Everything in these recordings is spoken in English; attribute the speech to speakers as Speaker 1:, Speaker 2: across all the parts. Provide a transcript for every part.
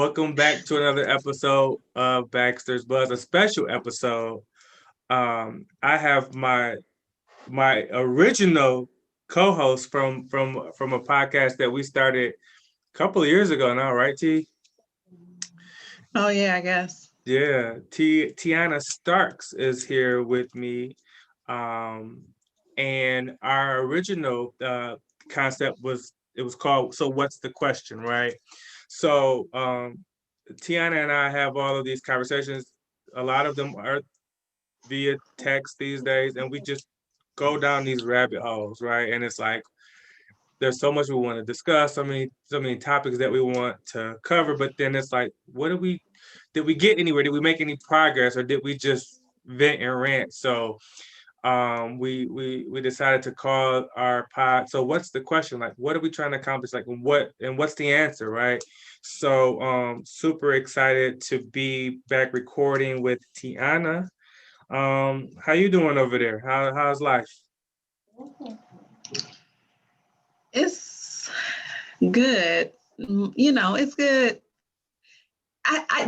Speaker 1: Welcome back to another episode of Baxter's Buzz, a special episode. I have my original co-host from a podcast that we started a couple of years ago now, right, T?
Speaker 2: Oh yeah, I guess.
Speaker 1: Yeah, Tiana Starks is here with me, um, and our original concept was it was called "So What's the Question?" Right? So Tiana and I have all of these conversations. A lot of them are via text these days, and we just go down these rabbit holes, right? And it's like there's so much we want to discuss, so many topics that we want to cover, but then it's like, what did we get anywhere? Did we make any progress, or did we just vent and rant? So we decided to call our pod. So what's the question? Like, what are we trying to accomplish? Like, what's the answer, right? So super excited to be back recording with Tiana. How you doing over there? How's life?
Speaker 2: It's good. It's good.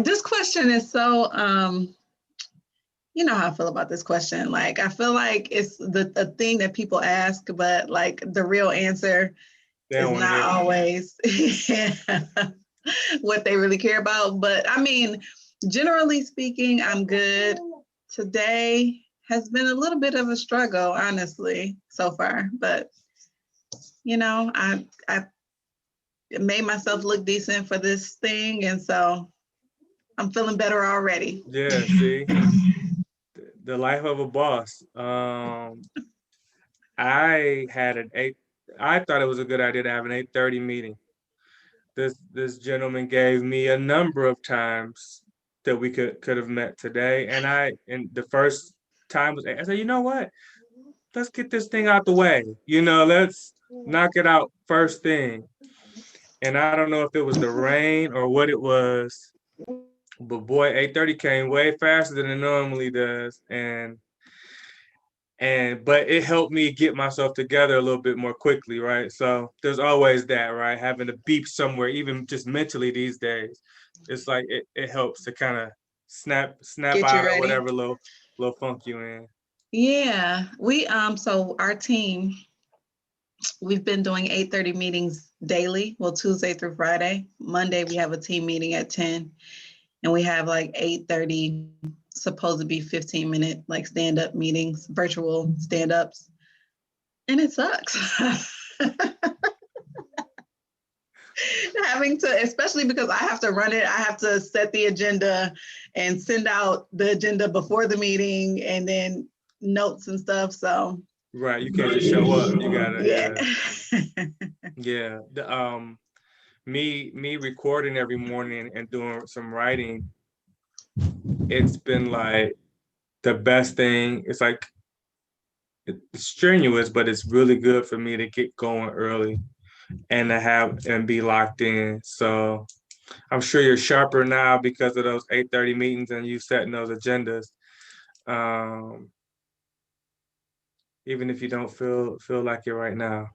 Speaker 2: This question is so you know how I feel about this question. Like I feel like it's the thing that people ask, but like the real answer
Speaker 1: They
Speaker 2: is
Speaker 1: don't want to
Speaker 2: not
Speaker 1: hear.
Speaker 2: always what they really care about. But I mean, generally speaking, I'm good. Today has been a little bit of a struggle, honestly, so far. But I made myself look decent for this thing, and so I'm feeling better already.
Speaker 1: Yeah, see, the life of a boss. I had an eight. I thought it was a good idea to have an 8:30 meeting. This gentleman gave me a number of times that we could have met today, and the first time was I said, you know what? Let's get this thing out the way. Let's knock it out first thing. And I don't know if it was the rain or what it was, but boy, 8:30 came way faster than it normally does, and but it helped me get myself together a little bit more quickly, right? So there's always that, right? Having to beep somewhere, even just mentally these days, it's like it helps to kind of snap
Speaker 2: Get you
Speaker 1: out of
Speaker 2: ready.
Speaker 1: whatever little funk you in.
Speaker 2: Yeah, we so our team, we've been doing 8:30 meetings daily. Well, Tuesday through Friday. Monday we have a team meeting at 10, and we have like 8:30 supposed to be 15-minute like stand-up meetings, virtual stand-ups, and it sucks. Having to, especially because I have to run it, I have to set the agenda and send out the agenda before the meeting and then notes and stuff. So
Speaker 1: Right, you can't just show up. You gotta,
Speaker 2: yeah.
Speaker 1: yeah, yeah. Me recording every morning and doing some writing. It's been like the best thing. It's like it's strenuous, but it's really good for me to get going early and to have and be locked in. So I'm sure you're sharper now because of those 8:30 meetings and you setting those agendas. Um, Even if you don't feel like it right now,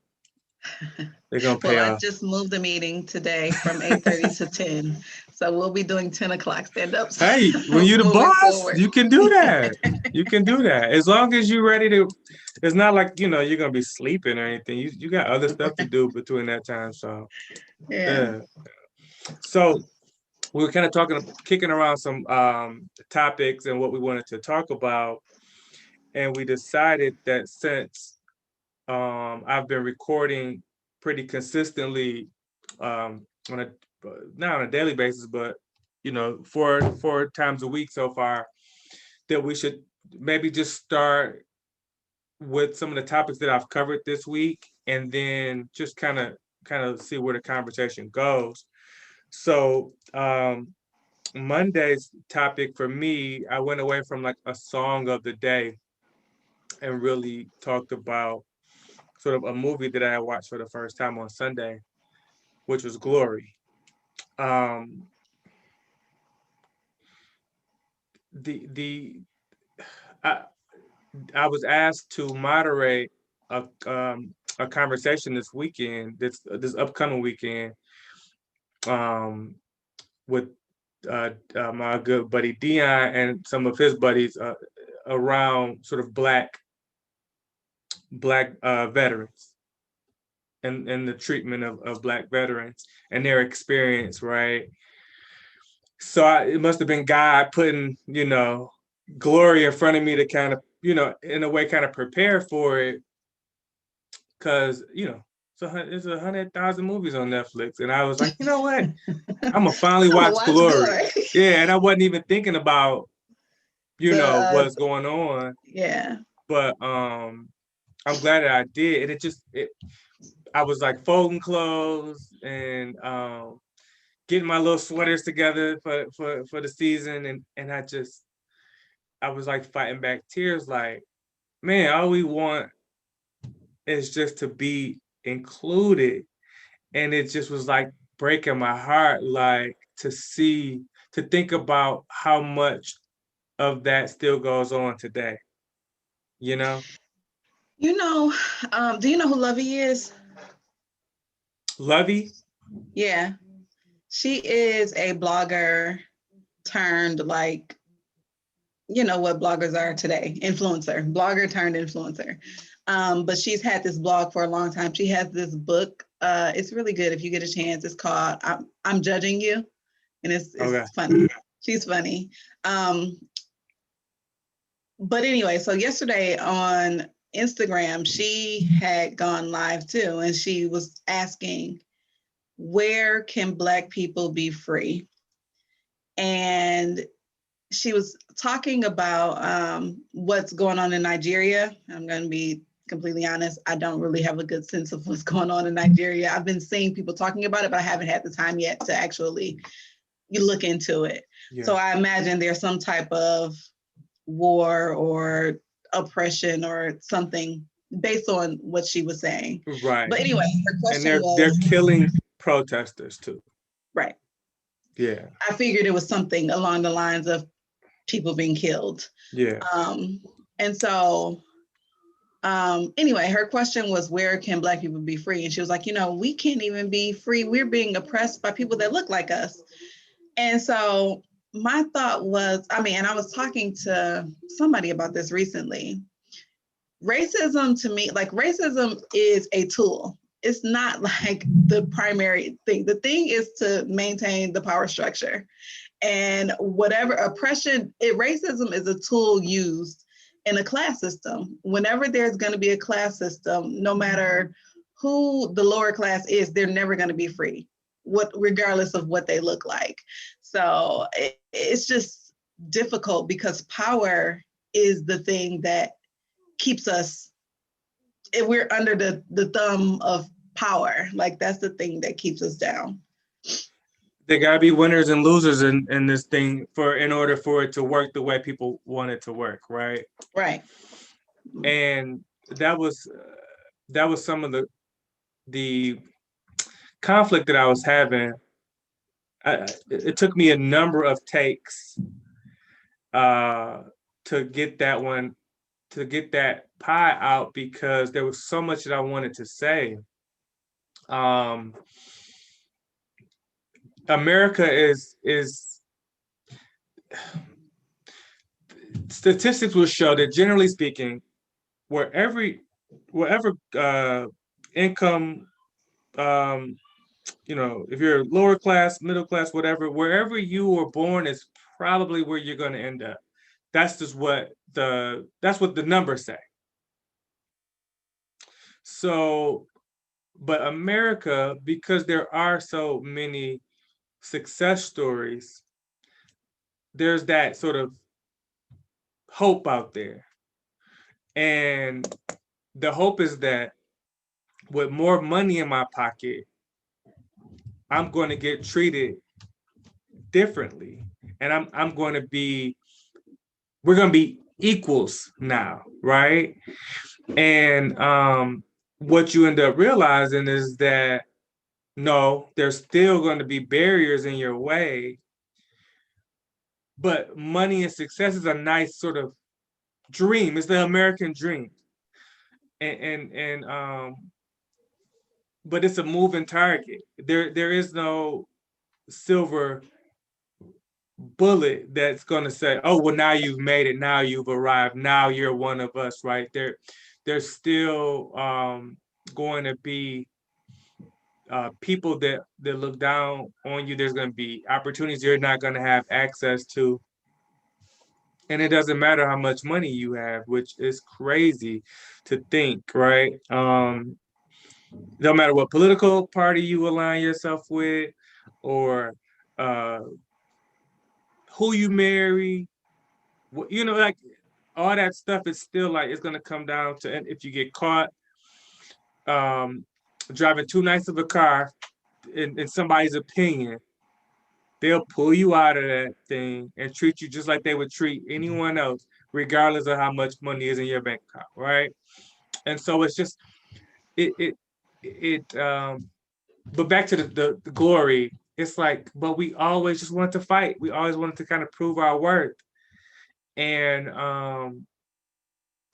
Speaker 1: they're gonna
Speaker 2: Well,
Speaker 1: pay
Speaker 2: I
Speaker 1: off.
Speaker 2: just moved the meeting today from 8:30 to 10. So we'll be doing 10 o'clock stand-ups
Speaker 1: Hey, when you're the
Speaker 2: moving
Speaker 1: boss,
Speaker 2: forward.
Speaker 1: you can do that. You can do that as long as you're ready to. It's not like you're gonna be sleeping or anything. You got other stuff to do between that time. So
Speaker 2: Yeah.
Speaker 1: yeah. So we were kind of kicking around some topics and what we wanted to talk about, and we decided that since I've been recording pretty consistently on a not on a daily basis, but four times a week so far, that we should maybe just start with some of the topics that I've covered this week, and then just kind of see where the conversation goes. So Monday's topic for me, I went away from like a song of the day and really talked about sort of a movie that I watched for the first time on Sunday, which was Glory. Um, the I, I was asked to moderate a conversation this weekend, this upcoming weekend, um, with my good buddy Dion and some of his buddies around sort of black veterans and the treatment of black veterans and their experience, right? So it must have been God putting, glory in front of me to kind of, in a way, kind of prepare for it, because so it's 100,000 movies on Netflix, and I was like, you know what, I'm gonna finally
Speaker 2: I'm gonna
Speaker 1: watch
Speaker 2: watch
Speaker 1: Glory.
Speaker 2: Glory.
Speaker 1: Yeah, and I wasn't even thinking about
Speaker 2: The
Speaker 1: what's going on,
Speaker 2: yeah.
Speaker 1: but I'm glad that I did, and I was like folding clothes and getting my little sweaters together for the season, and I was like fighting back tears, like, man, all we want is just to be included. And it just was like breaking my heart, like to think about how much of that still goes on today, you know?
Speaker 2: You know, do you know who Lovey is?
Speaker 1: Lovey?
Speaker 2: Yeah. She is a blogger turned like, you know what bloggers are today, influencer, blogger turned influencer. But she's had this blog for a long time. She has this book. It's really good if you get a chance. It's called I'm Judging You. And
Speaker 1: Okay.
Speaker 2: it's funny. She's funny. But anyway, so yesterday on Instagram, she had gone live too, and she was asking, where can Black people be free? And she was talking about what's going on in Nigeria. I'm going to be completely honest. I don't really have a good sense of what's going on in Nigeria. I've been seeing people talking about it, but I haven't had the time yet to actually look into it.
Speaker 1: Yeah.
Speaker 2: So I imagine there's some type of war or oppression or something based on what she was saying.
Speaker 1: Right.
Speaker 2: But anyway, her question
Speaker 1: and they're
Speaker 2: was
Speaker 1: killing protesters too.
Speaker 2: right.
Speaker 1: Yeah.
Speaker 2: I figured it was something along the lines of people being killed.
Speaker 1: Yeah.
Speaker 2: And so anyway, her question was, where can Black people be free? And she was like, we can't even be free. We're being oppressed by people that look like us. And so my thought was, and I was talking to somebody about this recently. Racism to me, like racism is a tool. It's not like the primary thing. The thing is to maintain the power structure. And whatever oppression, racism is a tool used in a class system. Whenever there's going to be a class system, no matter who the lower class is, they're never going to be free, regardless of what they look like. So it's just difficult because power is the thing that keeps us, if we're under the thumb of power, like that's the thing that keeps us down.
Speaker 1: There gotta be winners and losers in this thing in order for it to work the way people want it to work, right?
Speaker 2: Right.
Speaker 1: And that was some of the conflict that I was having. It took me a number of takes to get that pie out, because there was so much that I wanted to say. America is statistics will show that, generally speaking, wherever income, if you're lower class, middle class, whatever, wherever you were born is probably where you're going to end up. That's just what the numbers say. So, but America, because there are so many success stories, there's that sort of hope out there. And the hope is that with more money in my pocket, I'm going to get treated differently. And we're going to be equals now, right? And what you end up realizing is that, no, there's still going to be barriers in your way, but money and success is a nice sort of dream. It's the American dream. And but it's a moving target. There is no silver bullet that's going to say, oh, well, now you've made it, now you've arrived, now you're one of us, right? There's still going to be people that look down on you. There's going to be opportunities you're not going to have access to. And it doesn't matter how much money you have, which is crazy to think, right? No matter what political party you align yourself with, or uh, who you marry, you know, like all that stuff is still like, it's gonna come down to, and if you get caught driving too nice of a car in somebody's opinion, they'll pull you out of that thing and treat you just like they would treat anyone else, regardless of how much money is in your bank account, right? And so it's just it but back to the glory, it's like, but we always just wanted to fight. We always wanted to kind of prove our worth. And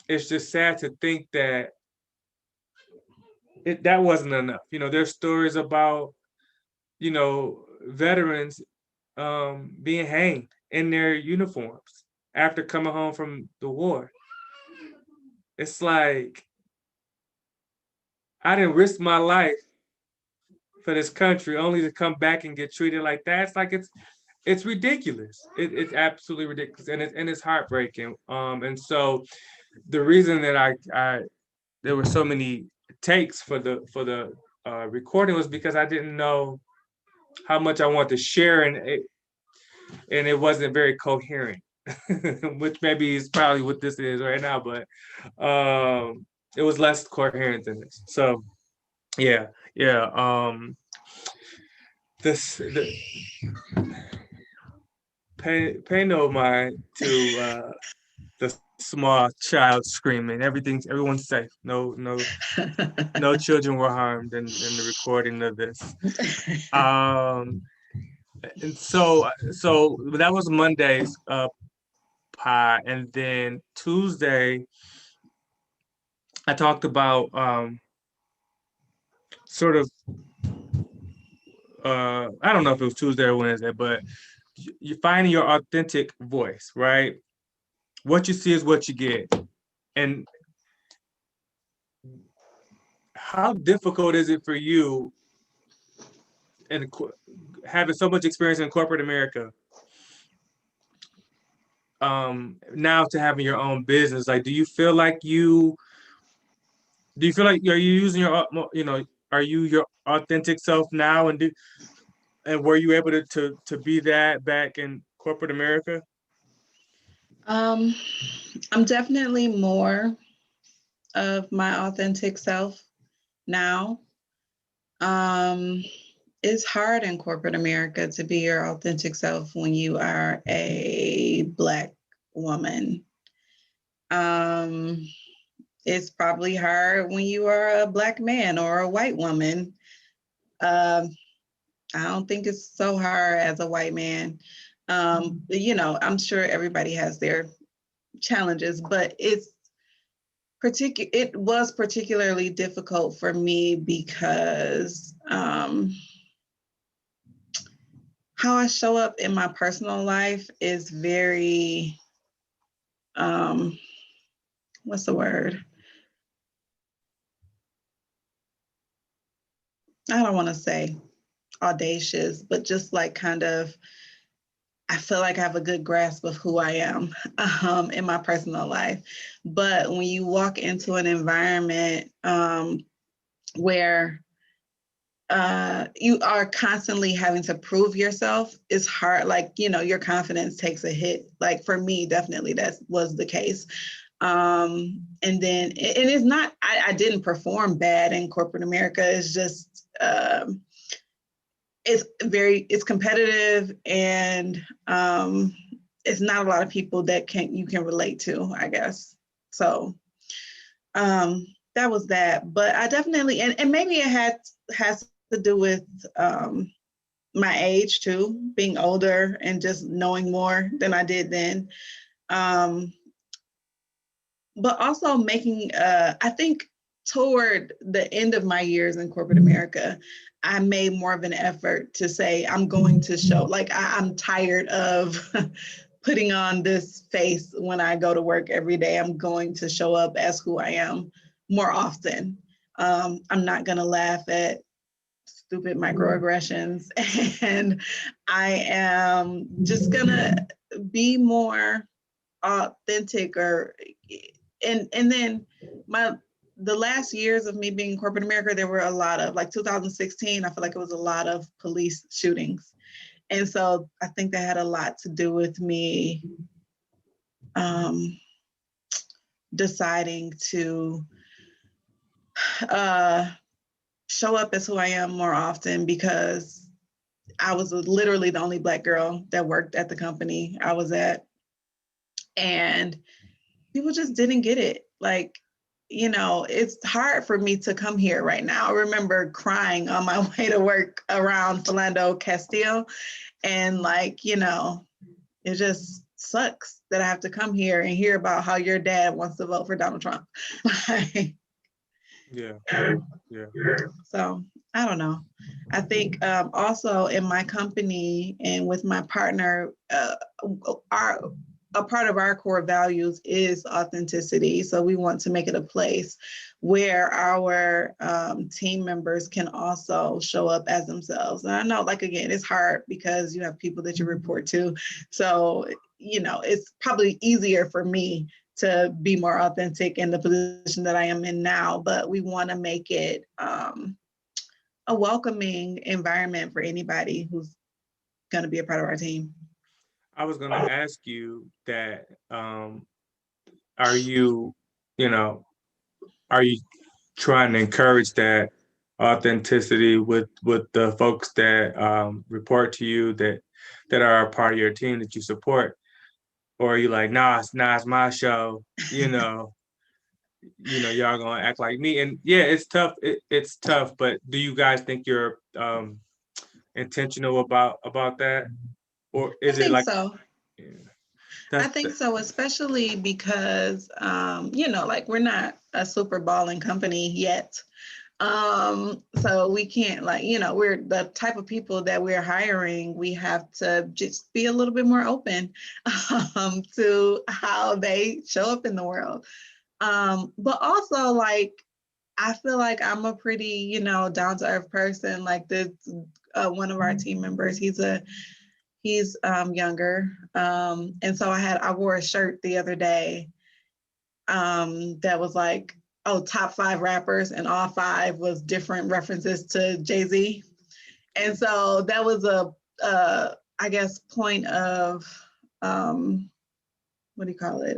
Speaker 1: it's just sad to think that that wasn't enough. You know, there's stories about, you know, veterans being hanged in their uniforms after coming home from the war. It's like, I didn't risk my life for this country only to come back and get treated like that. It's like, it's ridiculous. It's absolutely ridiculous, and it's heartbreaking. And so the reason that I there were so many takes for the recording was because I didn't know how much I wanted to share, and it wasn't very coherent, which maybe is probably what this is right now, but it was less coherent than this. So yeah, yeah. Pay no mind to the small child screaming. Everyone's safe. No children were harmed in the recording of this. And so that was Monday's pie, and then Tuesday I talked about sort of I don't know if it was Tuesday or Wednesday, but you're finding your authentic voice, right? What you see is what you get. And how difficult is it for you, and having so much experience in corporate America, now to having your own business? Like, do you feel like are you using your, you know, are you your authentic self now, and were you able to be that back in corporate America?
Speaker 2: I'm definitely more of my authentic self now. It's hard in corporate America to be your authentic self when you are a Black woman. It's probably hard when you are a Black man or a white woman. I don't think it's so hard as a white man. You know, I'm sure everybody has their challenges, but it was particularly difficult for me because how I show up in my personal life is very, what's the word? I don't want to say audacious, but just like kind of, I feel like I have a good grasp of who I am in my personal life. But when you walk into an environment where you are constantly having to prove yourself, it's hard. Like, you know, your confidence takes a hit. Like for me, definitely that was the case. And then, and it's not, I didn't perform bad in corporate America. It's just, it's competitive, and it's not a lot of people that you can relate to, I guess. So that was that. But I definitely, and maybe it has to do with my age too, being older and just knowing more than I did then. But also making, I think toward the end of my years in corporate America, I made more of an effort to say, I'm going to show, like, I'm tired of putting on this face when I go to work every day. I'm going to show up as who I am more often. I'm not going to laugh at stupid microaggressions. And I am just going to be more authentic and then the last years of me being in corporate America, there were a lot of, like 2016, I feel like it was a lot of police shootings. And so I think that had a lot to do with me deciding to show up as who I am more often, because I was literally the only Black girl that worked at the company I was at. And people just didn't get it. Like, it's hard for me to come here right now. I remember crying on my way to work around Philando Castile. And it just sucks that I have to come here and hear about how your dad wants to vote for Donald Trump.
Speaker 1: Yeah.
Speaker 2: So I don't know. I think also in my company and with my partner, a part of our core values is authenticity. So we want to make it a place where our team members can also show up as themselves. And I know, like, again, it's hard because you have people that you report to. So, it's probably easier for me to be more authentic in the position that I am in now, but we want to make it a welcoming environment for anybody who's going to be a part of our team.
Speaker 1: I was going to ask you that, are you trying to encourage that authenticity with the folks that report to you, that are a part of your team that you support? Or are you like, nah, it's my show, y'all gonna act like me? And yeah, it's tough. It's tough, but do you guys think you're intentional about that? Or is it like,
Speaker 2: so.
Speaker 1: Yeah,
Speaker 2: I think so, especially because, like, we're not a super balling company yet. So we can't, we're the type of people that we're hiring. We have to just be a little bit more open to how they show up in the world. But also, like, I feel like I'm a pretty, down to earth person. Like, this one of our team members, he's younger. And so I wore a shirt the other day that was like, top 5 rappers, and all 5 was different references to Jay-Z. And so that was I guess, point of, what do you call it?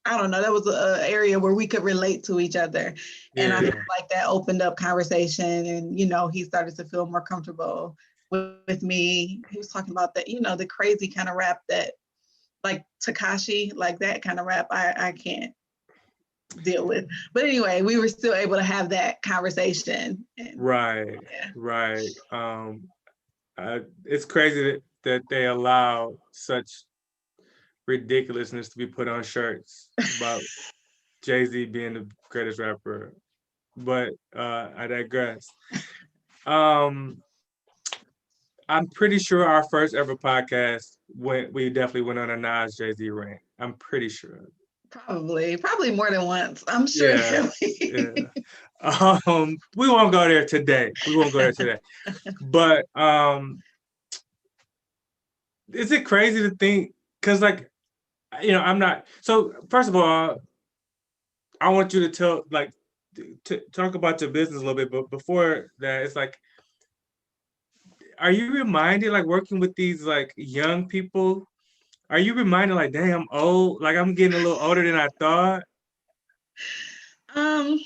Speaker 2: I don't know. That was an area where we could relate to each other. And I feel like that opened up conversation, and, he started to feel more comfortable with me. He was talking about that, the crazy kind of rap that, like Tekashi, like that kind of rap, I can't deal with. But anyway, we were still able to have that conversation.
Speaker 1: Right. It's crazy that they allow such ridiculousness to be put on shirts about Jay-Z being the greatest rapper. But I digress. I'm pretty sure our first ever podcast we definitely went on a Nas Jay-Z rant. I'm pretty sure.
Speaker 2: Probably more than once. I'm sure.
Speaker 1: Yeah. We won't go there today. But is it crazy to think? Because, like, I'm not. So first of all, I want you to talk about your business a little bit. But before that, it's like, are you reminded, like, working with these, like, young people? Are you reminded, like, dang, I'm old? Like, I'm getting a little older than I thought?
Speaker 2: A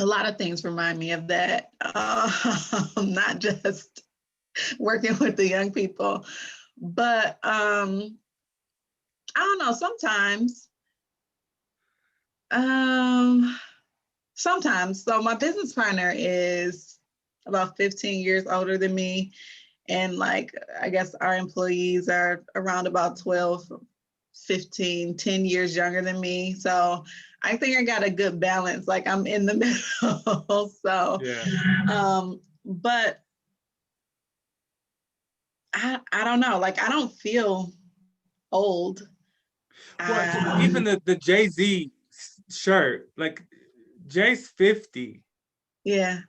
Speaker 2: lot of things remind me of that. Not just working with the young people, but I don't know, sometimes. So my business partner is about 15 years older than me. And, like, I guess our employees are around about 12, 10 years younger than me. So I think I got a good balance. Like I'm in the middle. So,
Speaker 1: Yeah.
Speaker 2: But I don't know. Like I don't feel old.
Speaker 1: Well, even the Jay-Z shirt, like Jay's 50.
Speaker 2: Yeah.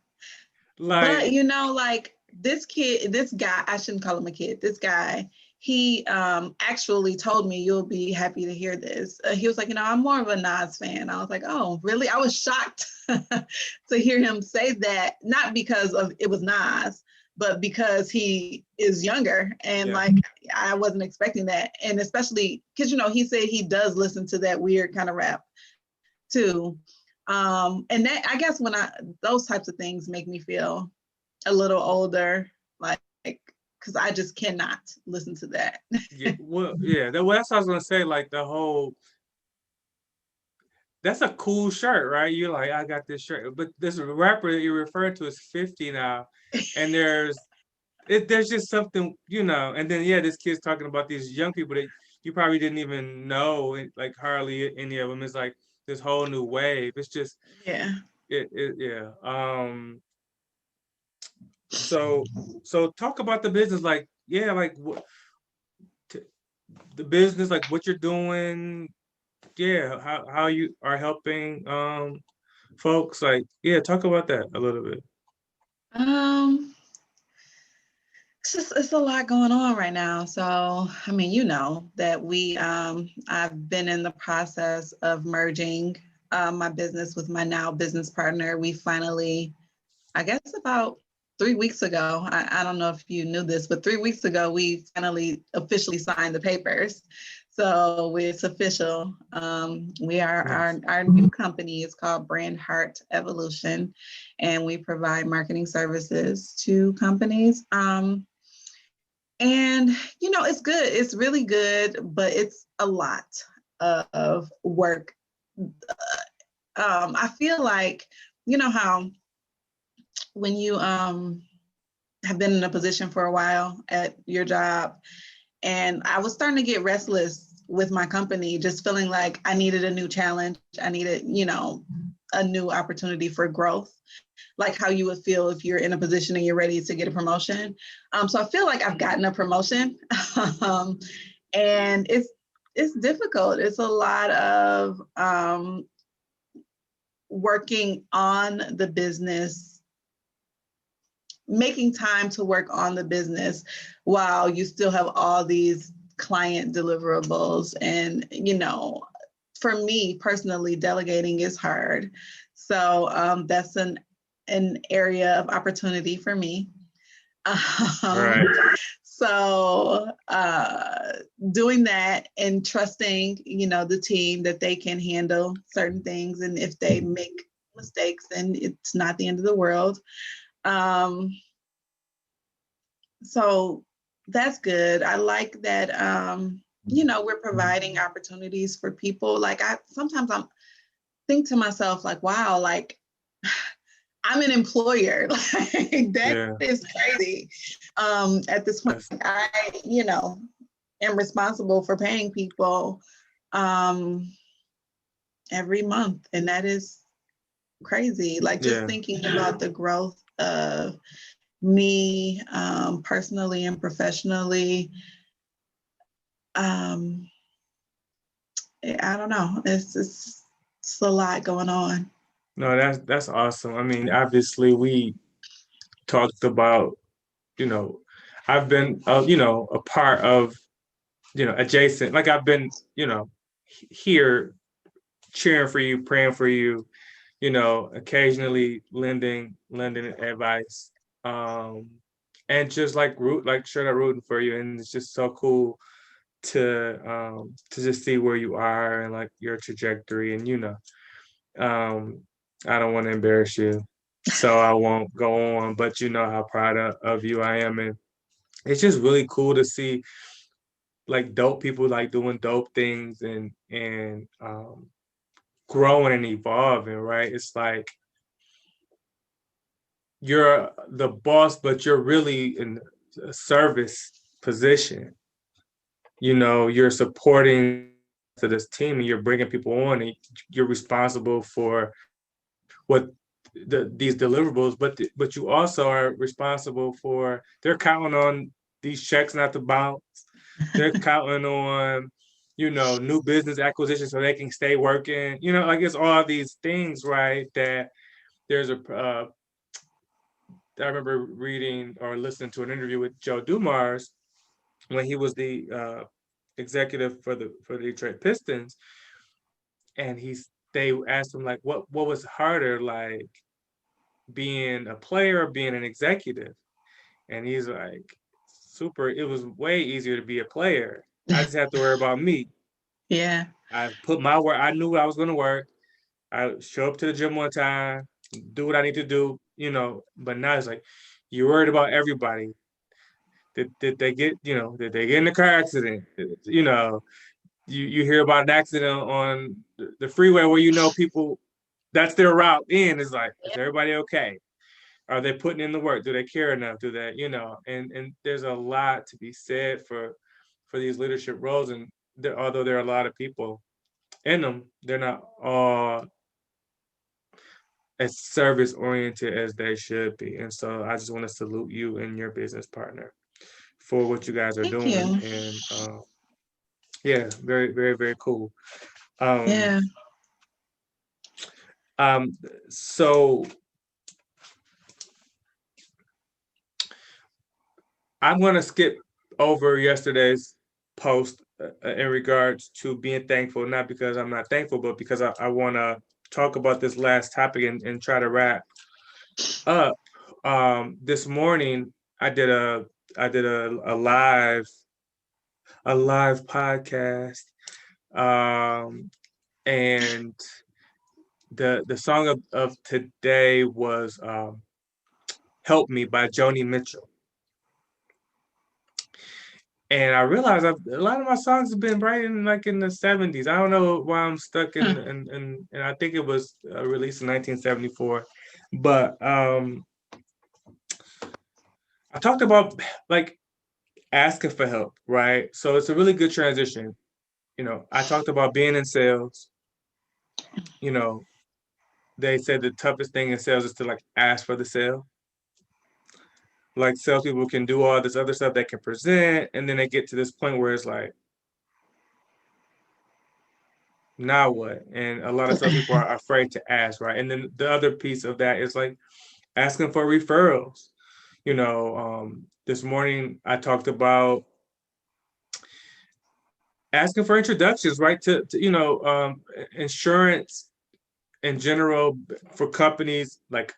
Speaker 1: Like,
Speaker 2: But like this guy, I shouldn't call him a kid. This guy, he actually told me, you'll be happy to hear this. He was like, I'm more of a Nas fan. I was like, oh, really? I was shocked to hear him say that, not because of it was Nas, but because he is younger. And like, I wasn't expecting that. And especially because, he said he does listen to that weird kind of rap too. And that, I guess those types of things make me feel a little older, like, because I just cannot listen to that.
Speaker 1: yeah, well, yeah, that's what I was gonna say. Like that's a cool shirt, right? You're like, I got this shirt, but this rapper that you're referring to is 50 now, and there's just something, and then this kid's talking about these young people that you probably didn't even know, like hardly any of them. It's like this whole new wave. It's just
Speaker 2: Yeah.
Speaker 1: yeah. So talk about the business, like like what the business, like what you're doing, how you are helping folks, like talk about that a little bit.
Speaker 2: Um, it's a lot going on right now. So, I mean, that I've been in the process of merging my business with my now business partner. We finally, I guess about 3 weeks ago, I don't know if you knew this, but 3 weeks ago, we finally officially signed the papers. So it's official. We are our new company is called Brand Heart Evolution, and we provide marketing services to companies. And it's good. It's really good, but it's a lot of work. I feel like how when you have been in a position for a while at your job, and I was starting to get restless with my company, just feeling like I needed a new challenge. I needed, a new opportunity for growth, like how you would feel if you're in a position and you're ready to get a promotion. So I feel like I've gotten a promotion, and it's difficult. It's a lot of working on the business, making time to work on the business while you still have all these client deliverables. And, for me personally, delegating is hard. So that's an area of opportunity for me.
Speaker 1: Right.
Speaker 2: So doing that and trusting, the team that they can handle certain things. And if they make mistakes, then it's not the end of the world. So that's good. I like that, we're providing opportunities for people. Like sometimes I'm think to myself, like, wow, like I'm an employer. Like that is crazy. At this point, I, am responsible for paying people every month. And that is crazy. Like just thinking about the growth of me personally and professionally. I don't know. It's a lot going on.
Speaker 1: No, that's awesome. I mean, obviously we talked about, I've been a part of, adjacent, like I've been, here cheering for you, praying for you, occasionally lending advice, and just like straight up rooting for you. And it's just so cool to just see where you are and like your trajectory. And I don't want to embarrass you, so I won't go on, but you know how proud of you I am. And it's just really cool to see like dope people like doing dope things and growing and evolving, right? It's like you're the boss, but you're really in a service position. You're supporting to this team and you're bringing people on and you're responsible for what these deliverables, but you also are responsible for, they're counting on these checks not to bounce. They're counting on, new business acquisition so they can stay working. Like it's all these things, right? That there's I remember reading or listening to an interview with Joe Dumars when he was the executive for the Detroit Pistons, and they asked him like, what was harder, like being a player or being an executive? And he's like, it was way easier to be a player. I just have to worry about me.
Speaker 2: Yeah.
Speaker 1: I put my work, I knew I was going to work. I show up to the gym on time, do what I need to do, but now it's like, you're worried about everybody. Did they get, did they get in a car accident? You hear about an accident on the freeway where people, that's their route in. Is like, is everybody okay? Are they putting in the work? Do they care enough? Do they, and there's a lot to be said for these leadership roles. And although there are a lot of people in them, they're not all as service oriented as they should be. And so I just want to salute you and your business partner for what you guys are
Speaker 2: Thank
Speaker 1: doing.
Speaker 2: you.
Speaker 1: And yeah, very, very, very cool. Um,
Speaker 2: Yeah.
Speaker 1: so I'm going to skip over yesterday's post in regards to being thankful, not because I'm not thankful, but because I want to talk about this last topic and try to wrap up. This morning I did a live podcast, and the song of today was "Help Me" by Joni Mitchell. And I realized a lot of my songs have been right in in the 70s. I don't know why I'm stuck in, and I think it was released in 1974. But I talked about like asking for help, right? So it's a really good transition. I talked about being in sales. You know, they said the toughest thing in sales is to like ask for the sale. Like salespeople can do all this other stuff, they can present, and then they get to this point where it's like, now what? And a lot of salespeople are afraid to ask, right? And then the other piece of that is like asking for referrals. This morning I talked about asking for introductions, right? To insurance in general for companies, like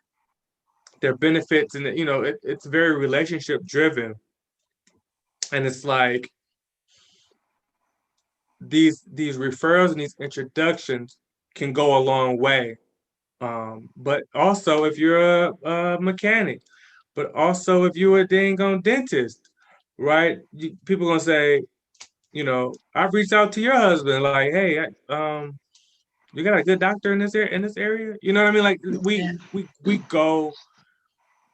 Speaker 1: their benefits, and it's very relationship driven, and it's like these referrals and these introductions can go a long way. But also if you're a mechanic, but also if you're a dang on dentist, right? People gonna say, I've reached out to your husband, like, hey, you got a good doctor in this area. You know what I mean? Like we
Speaker 2: Yeah.
Speaker 1: we go.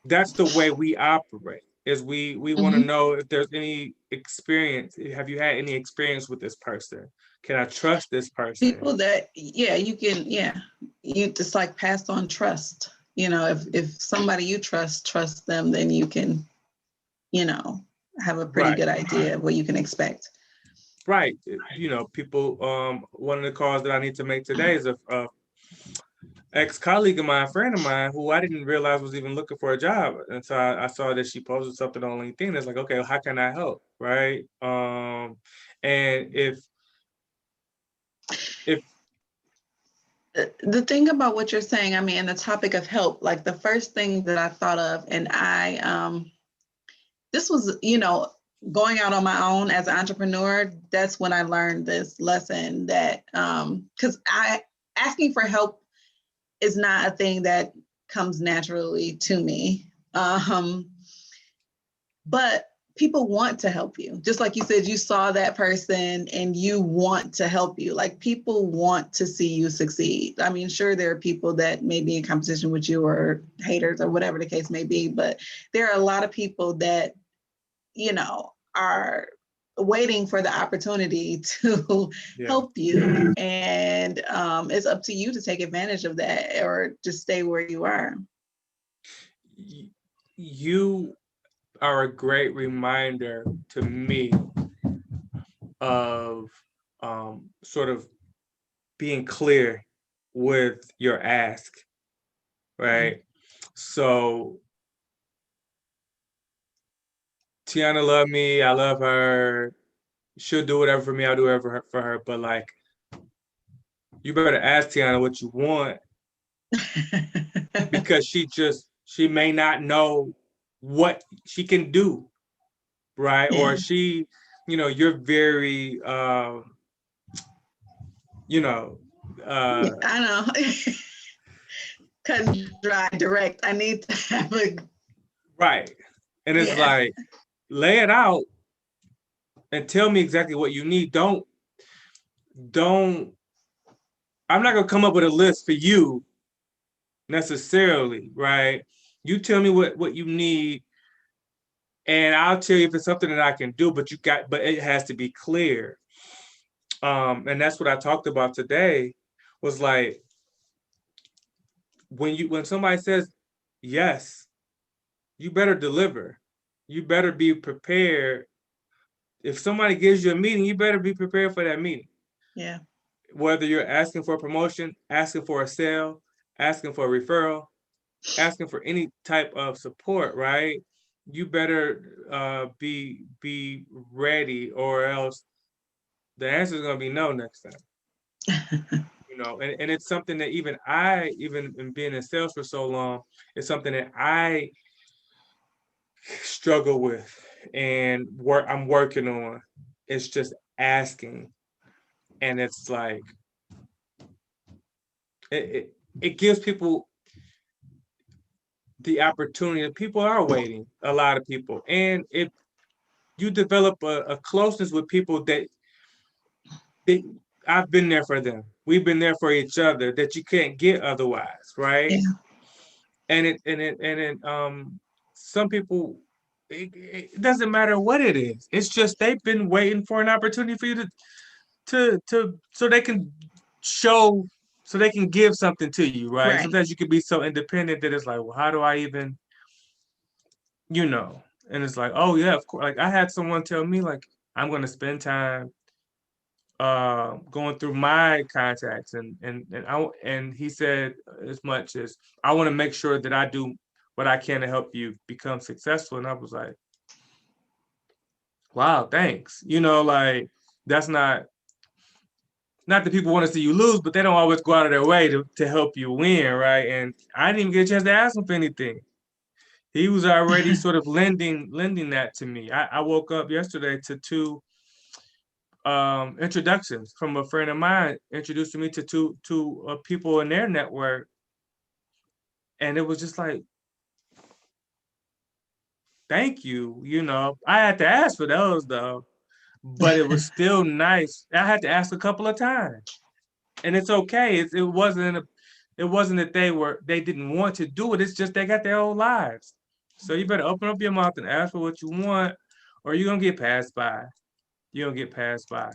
Speaker 1: That's the way we operate. Is we want to
Speaker 2: Mhm.
Speaker 1: know if there's any experience. Have you had any experience with this person? Can I trust this person?
Speaker 2: People that, yeah, you can, yeah, you just like pass on trust. If somebody you trust them, then you can, you know, have a pretty
Speaker 1: Right.
Speaker 2: good idea of what you can expect.
Speaker 1: Right. People. One of the calls that I need to make today is a ex-colleague of mine, a friend of mine, who I didn't realize was even looking for a job. And so I saw that she posted something on LinkedIn. It's like, okay, well, how can I help? Right. And if
Speaker 2: The thing about what you're saying, I mean, and the topic of help, like the first thing that I thought of, and this was, going out on my own as an entrepreneur, that's when I learned this lesson that, because asking for help is not a thing that comes naturally to me. But people want to help you. Just like you said, you saw that person and you want to help you. Like people want to see you succeed. I mean, sure, there are people that may be in competition with you or haters or whatever the case may be, but there are a lot of people that, are waiting for the opportunity to help you. And it's up to you to take advantage of that or just stay where you are.
Speaker 1: You are a great reminder to me of sort of being clear with your ask, right? So Tiana loved me, I love her. She'll do whatever for me, I'll do whatever for her. But like, you better ask Tiana what you want, because she may not know what she can do, right?
Speaker 2: Yeah.
Speaker 1: Or she, you're very you know,
Speaker 2: Yeah, I know. Cut and dry, direct. I need to have a
Speaker 1: right. And it's like, lay it out and tell me exactly what you need. Don't I'm not gonna come up with a list for you necessarily, right? You tell me what you need, and I'll tell you if it's something that I can do, but it has to be clear. And that's what I talked about today, was like, when somebody says yes, you better deliver. You better be prepared. If somebody gives you a meeting, you better be prepared for that meeting.
Speaker 2: Yeah.
Speaker 1: Whether you're asking for a promotion, asking for a sale, asking for a referral, asking for any type of support, right? You better be ready, or else the answer is gonna be no next time. And it's something that even in being in sales for so long, it's something that I struggle with and I'm working on. It's just asking. And it's like, it gives people the opportunity. People are waiting, a lot of people. And if you develop a closeness with people that I've been there for them, we've been there for each other, that you can't get otherwise, right?
Speaker 2: Yeah.
Speaker 1: And some people, it doesn't matter what it is. It's just they've been waiting for an opportunity for you to so they can show, so they can give something to you, right?
Speaker 2: Right.
Speaker 1: Sometimes you can be so independent that it's like, well, how do I even, and it's like, oh yeah, of course. Like, I had someone tell me, like, I'm going to spend time going through my contacts, and he said as much as, I want to make sure that I do what I can to help you become successful. And I was like, wow, thanks. Like, that's not that people want to see you lose, but they don't always go out of their way to help you win, right? And I didn't even get a chance to ask him for anything. He was already sort of lending that to me. I woke up yesterday to two introductions from a friend of mine, introducing me to two people in their network, and it was just like, thank you. I had to ask for those though, but it was still nice. I had to ask a couple of times, and it's okay. It wasn't that they didn't want to do it. It's just they got their own lives. So you better open up your mouth and ask for what you want, or you're gonna get passed by. You're gonna get passed by.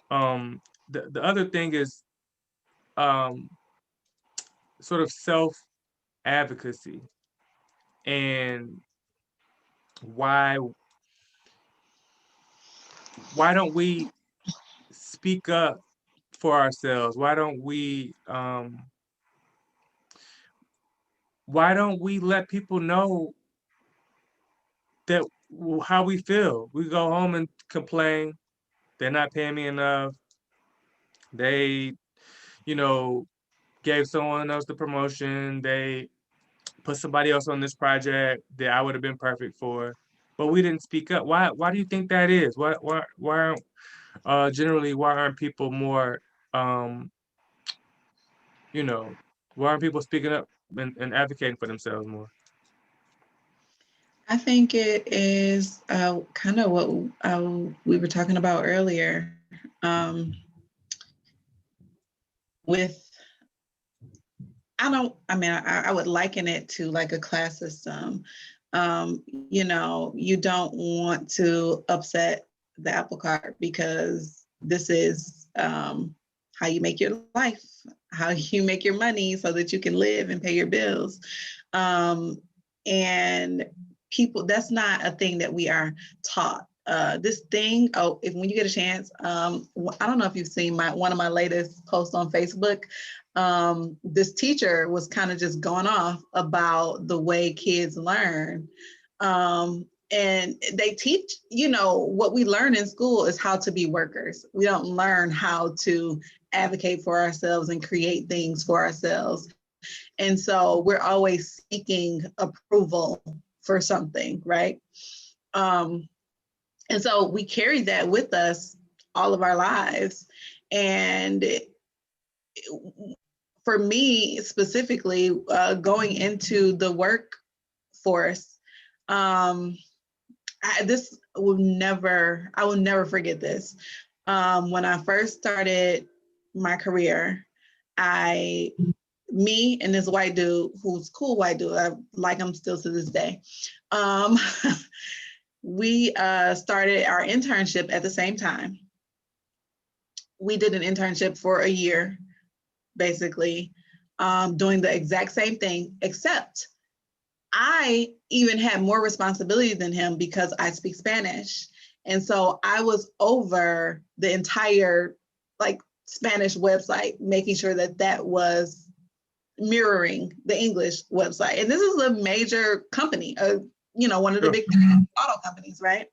Speaker 1: The other thing is sort of self advocacy, and why don't we speak up for ourselves? Why don't we let people know that how we feel? We go home and complain, they're not paying me enough, they gave someone else the promotion, they put somebody else on this project that I would have been perfect for, but we didn't speak up. Why do you think that is? Why aren't people more, why aren't people speaking up and advocating for themselves more?
Speaker 2: I think it is kind of what we were talking about earlier. With I would liken it to like a class system. You don't want to upset the apple cart, because this is how you make your life, how you make your money so that you can live and pay your bills. And people, that's not a thing that we are taught. This thing, when you get a chance, I don't know if you've seen one of my latest posts on Facebook. This teacher was kind of just going off about the way kids learn. And they teach, what we learn in school is how to be workers. We don't learn how to advocate for ourselves and create things for ourselves. And so we're always seeking approval for something, right? And so we carry that with us all of our lives. And for me specifically, going into the workforce, I will never forget this. When I first started my career, me and this white dude, who's cool white dude, I like him still to this day. We started our internship at the same time. We did an internship for a year, basically, doing the exact same thing, except I even had more responsibility than him because I speak Spanish. And so I was over the entire Spanish website, making sure that was mirroring the English website. And this is a major company, one of the big auto companies, right?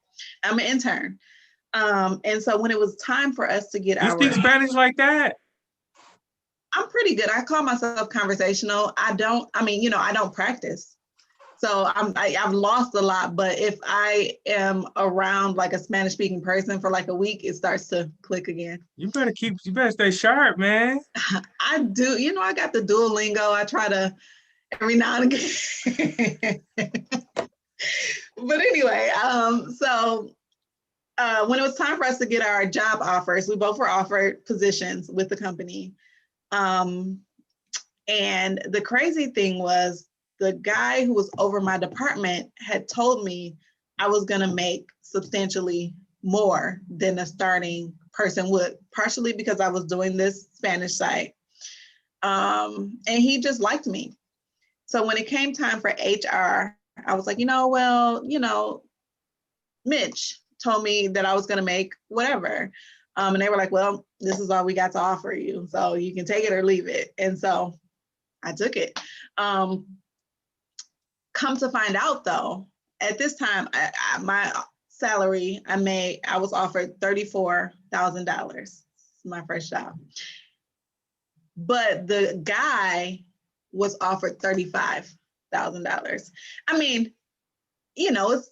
Speaker 2: I'm an intern. And so when it was time for us to get
Speaker 1: You speak Spanish like that?
Speaker 2: I'm pretty good. I call myself conversational. I don't practice. So I've lost a lot, but if I am around a Spanish speaking person for a week, it starts to click again.
Speaker 1: You better stay sharp, man.
Speaker 2: I do. I got the Duolingo. I try to every now and again. But anyway, so when it was time for us to get our job offers, we both were offered positions with the company. And the crazy thing was, the guy who was over my department had told me I was going to make substantially more than a starting person would, partially because I was doing this Spanish site. And he just liked me. So when it came time for HR, I was like, Mitch told me that I was going to make whatever. And they were like, well, this is all we got to offer you. So you can take it or leave it. And so I took it. Come to find out though, at this time, my salary, I was offered $34,000, my first job. But the guy was offered $35,000. I mean, it's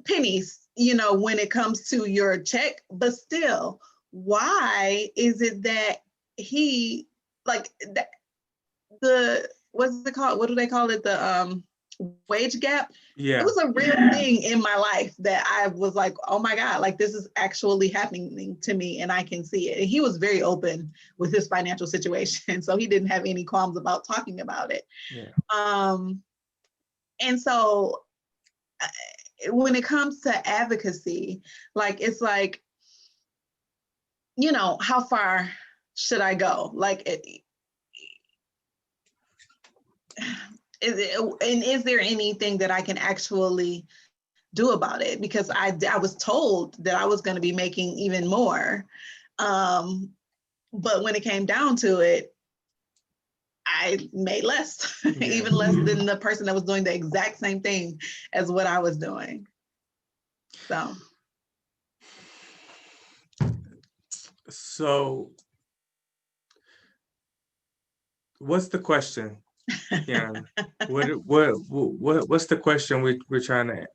Speaker 2: pennies, when it comes to your check, but still, why is it that he what's it called? What do they call it? The wage gap.
Speaker 1: Yeah.
Speaker 2: It was a real thing in my life that I was like, oh my God, this is actually happening to me and I can see it. And he was very open with his financial situation. So he didn't have any qualms about talking about it.
Speaker 1: Yeah.
Speaker 2: And so when it comes to advocacy, it's how far should I go? Is there anything that I can actually do about it? Because I was told that I was going to be making even more. But when it came down to it, I made less, even less than the person that was doing the exact same thing as what I was doing.
Speaker 1: So what's the question? Yeah. What's the question we're trying to?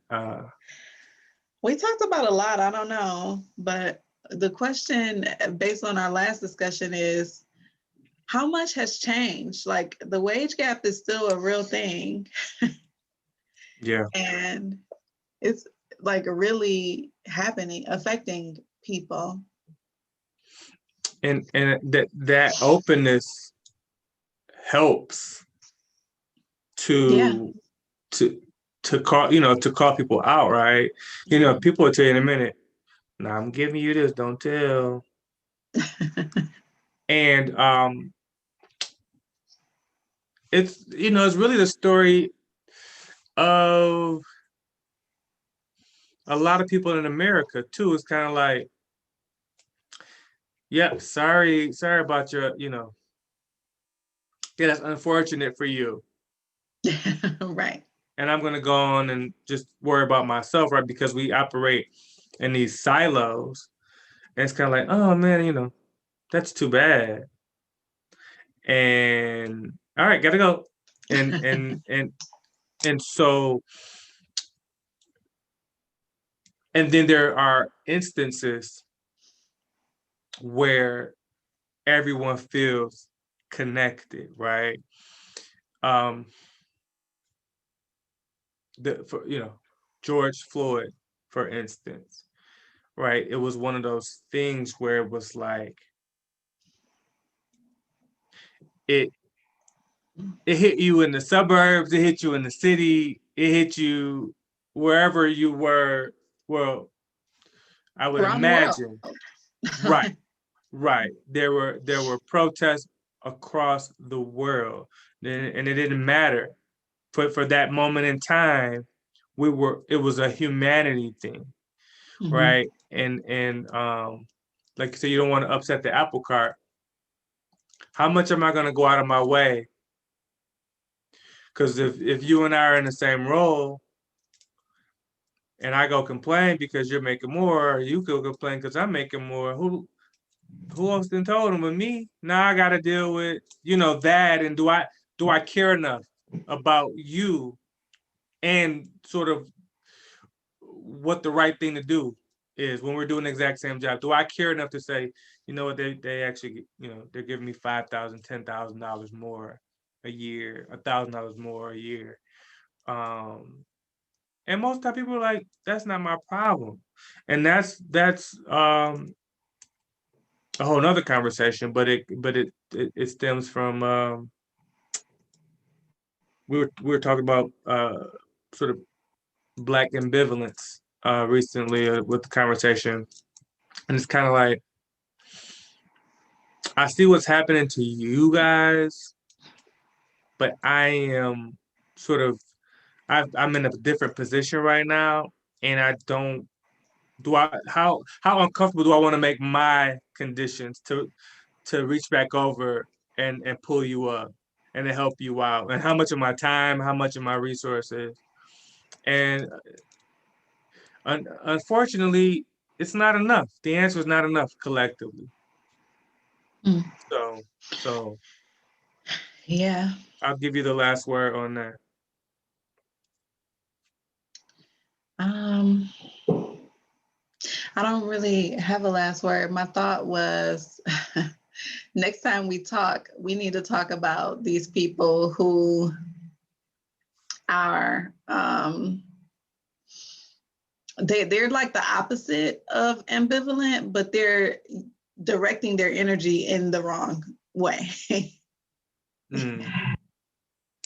Speaker 2: We talked about a lot. I don't know, but the question based on our last discussion is, how much has changed? The wage gap is still a real thing.
Speaker 1: Yeah.
Speaker 2: And it's really happening, affecting people.
Speaker 1: And that openness helps to to call, to call people out, right? People will tell you in a minute, "Nah, I'm giving you this, don't tell." And it's really the story of a lot of people in America too. It's kind of like, yep, sorry about your. Yeah, that's unfortunate for you.
Speaker 2: Right.
Speaker 1: And I'm gonna go on and just worry about myself, right? Because we operate in these silos. And it's kind of like, oh man, that's too bad. And all right, gotta go. And so, and then there are instances where everyone feels connected, right? Um, George Floyd, for instance, right? It was one of those things where it was like it it hit you in the suburbs, it hit you in the city, it hit you wherever you were. Well, I would
Speaker 2: Around the world.
Speaker 1: imagine, right, right. There were protests across the world, and it didn't matter. For that moment in time, it was a humanity thing,
Speaker 2: Mhm.
Speaker 1: right? And like you said, you don't want to upset the apple cart. How much am I gonna go out of my way? Because if you and I are in the same role, and I go complain because you're making more, or you go complain because I'm making more, who else then told him? With me? Now I got to deal with that. And do I care enough about you and sort of what the right thing to do is when we're doing the exact same job? Do I care enough to say, you know what, they actually, they're giving me $5,000, $10,000 more a year, $1,000 more a year. Um, and most time people are like, that's not my problem. And that's a whole nother conversation, but it stems from we were talking about sort of black ambivalence recently with the conversation, and it's kind of like I see what's happening to you guys, but I am sort of I'm in a different position right now, and I don't do I how uncomfortable do I want to make my conditions to reach back over and pull you up and to help you out, and how much of my time, how much of my resources. And unfortunately, it's not enough. The answer is not enough collectively.
Speaker 2: Mm.
Speaker 1: So
Speaker 2: Yeah.
Speaker 1: I'll give you the last word on that.
Speaker 2: Um, I don't really have a last word. My thought was next time we talk, we need to talk about these people who are they're like the opposite of ambivalent, but they're directing their energy in the wrong way.
Speaker 1: Mm,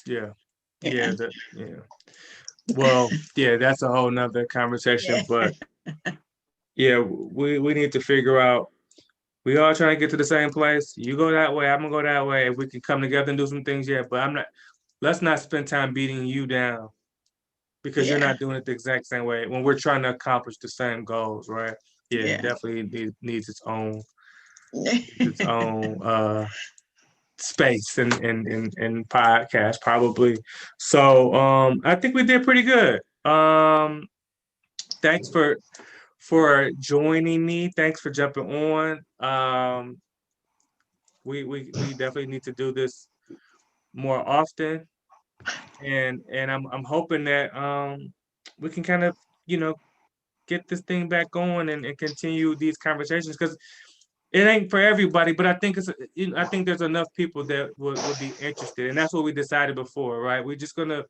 Speaker 1: yeah,
Speaker 2: Yeah.
Speaker 1: yeah. Well, yeah, that's a whole nother conversation.
Speaker 2: Yeah.
Speaker 1: But yeah, we need to figure out. We all trying to get to the same place. You go that way, I'm gonna go that way. If we can come together and do some things, yeah. But I'm not. Let's not spend time beating you down because you're
Speaker 2: Yeah.
Speaker 1: not doing it the exact same way when we're trying to accomplish the same goals, right? Yeah, it
Speaker 2: Yeah.
Speaker 1: definitely needs its own space and podcast probably. So I think we did pretty good. Thanks for joining me. Thanks for jumping on. We definitely need to do this more often, and I'm hoping that we can kind of you know get this thing back going and continue these conversations because it ain't for everybody, but I think I think there's enough people that would be interested, and that's what we decided before, right? We're just gonna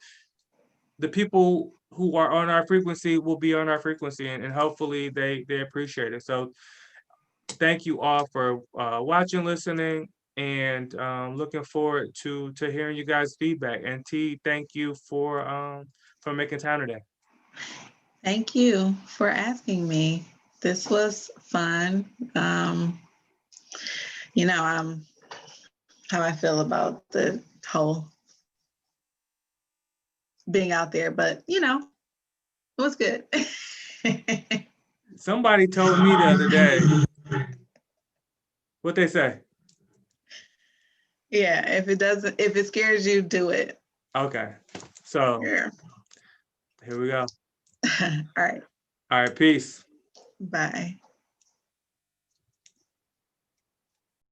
Speaker 1: the people who are on our frequency will be on our frequency, and hopefully they appreciate it. So thank you all for watching, listening, and looking forward to hearing you guys' feedback. And T, thank you for making time today.
Speaker 2: Thank you for asking me. This was fun. You know, how I feel about the whole being out there, but you know, it was good.
Speaker 1: Somebody told me the other day, what they say?
Speaker 2: Yeah, if it scares you, do it.
Speaker 1: Okay, so
Speaker 2: Yeah.
Speaker 1: here we go.
Speaker 2: All right.
Speaker 1: All right, peace.
Speaker 2: Bye.